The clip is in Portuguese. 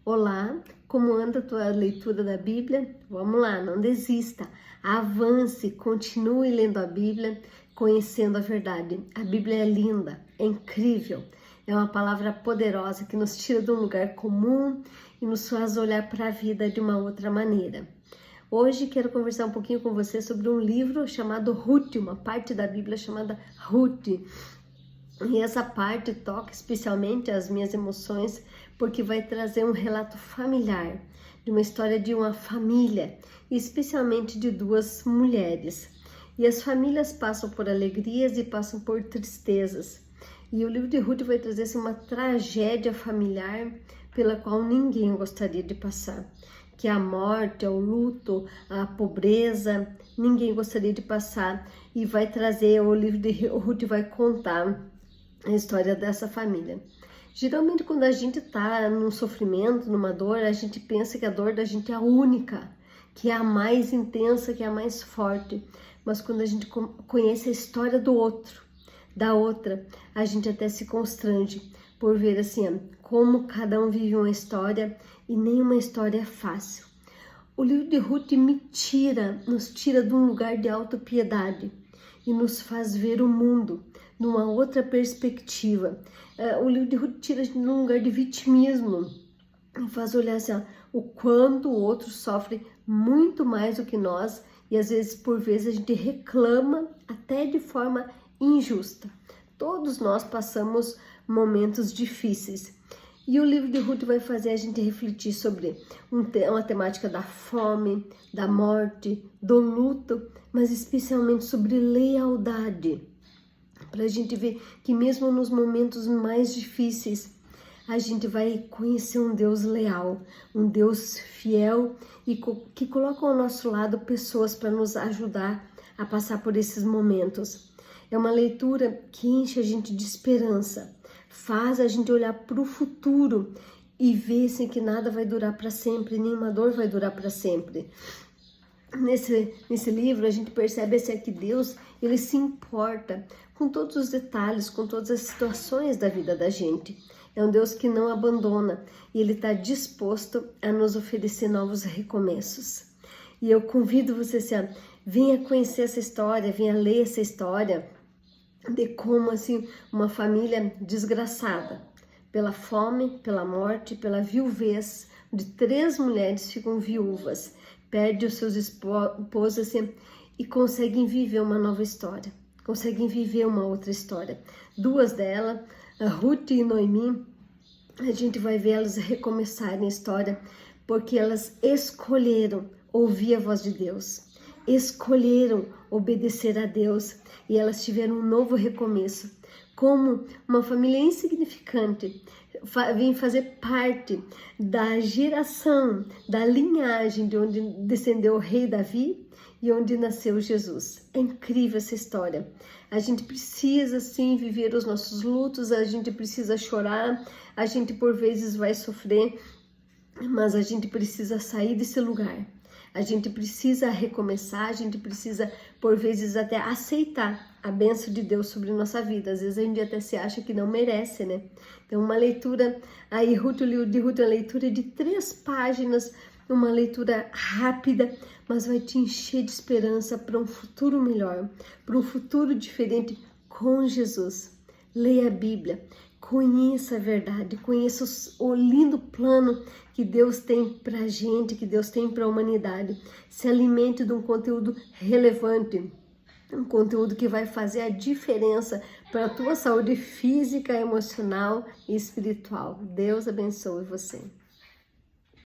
Olá, como anda a tua leitura da Bíblia? Vamos lá, não desista, avance, continue lendo a Bíblia, conhecendo a verdade. A Bíblia é linda, é incrível, é uma palavra poderosa que nos tira de um lugar comum e nos faz olhar para a vida de uma outra maneira. Hoje quero conversar um pouquinho com você sobre um livro chamado Ruth, uma parte da Bíblia chamada Ruth. E essa parte toca especialmente as minhas emoções, porque vai trazer um relato familiar, de uma história de uma família, especialmente de duas mulheres. E as famílias passam por alegrias e passam por tristezas. E o livro de Ruth vai trazer assim, uma tragédia familiar pela qual ninguém gostaria de passar. Que é a morte, o luto, a pobreza, ninguém gostaria de passar. E vai trazer, o livro de Ruth vai contar a história dessa família. Geralmente quando a gente tá num sofrimento, numa dor, a gente pensa que a dor da gente é a única, que é a mais intensa, que é a mais forte. Mas quando a gente conhece a história do outro, da outra, a gente até se constrange por ver assim, como cada um vive uma história e nenhuma história é fácil. O livro de Ruth nos tira de um lugar de autopiedade e nos faz ver o mundo numa outra perspectiva. O livro de Ruth tira de um lugar de vitimismo e faz olhar assim, o quanto o outro sofre muito mais do que nós e às vezes, por vezes, a gente reclama até de forma injusta. Todos nós passamos momentos difíceis. E o livro de Ruth vai fazer a gente refletir sobre uma temática da fome, da morte, do luto, mas especialmente sobre lealdade. Para a gente ver que mesmo nos momentos mais difíceis, a gente vai conhecer um Deus leal, um Deus fiel e que coloca ao nosso lado pessoas para nos ajudar a passar por esses momentos. É uma leitura que enche a gente de esperança, faz a gente olhar para o futuro e ver assim, que nada vai durar para sempre, nenhuma dor vai durar para sempre. Nesse livro a gente percebe assim, que Deus ele se importa com todos os detalhes, com todas as situações da vida da gente. É um Deus que não abandona e Ele está disposto a nos oferecer novos recomeços. E eu convido você assim, venha conhecer essa história, venha ler essa história de como assim uma família desgraçada pela fome, pela morte, pela viuvez, de 3 mulheres ficam viúvas, perdem os seus esposos assim, e conseguem viver uma nova história, conseguem viver uma outra história. 2 delas, a Ruth e Noemi, a gente vai ver elas recomeçarem a história porque elas escolheram ouvir a voz de Deus, escolheram obedecer a Deus e elas tiveram um novo recomeço. Como uma família insignificante vem fazer parte da geração, da linhagem de onde descendeu o rei Davi e onde nasceu Jesus. É incrível essa história. A gente precisa sim viver os nossos lutos, a gente precisa chorar, a gente por vezes vai sofrer, mas a gente precisa sair desse lugar. A gente precisa recomeçar, a gente precisa, por vezes, até aceitar a bênção de Deus sobre nossa vida. Às vezes a gente até se acha que não merece, né? Então, uma leitura, aí Ruth, o livro de Ruth é uma leitura de 3 páginas, uma leitura rápida, mas vai te encher de esperança para um futuro melhor, para um futuro diferente com Jesus. Leia a Bíblia, conheça a verdade, conheça o lindo plano que Deus tem para a gente, que Deus tem para a humanidade. Se alimente de um conteúdo relevante, um conteúdo que vai fazer a diferença para a tua saúde física, emocional e espiritual. Deus abençoe você.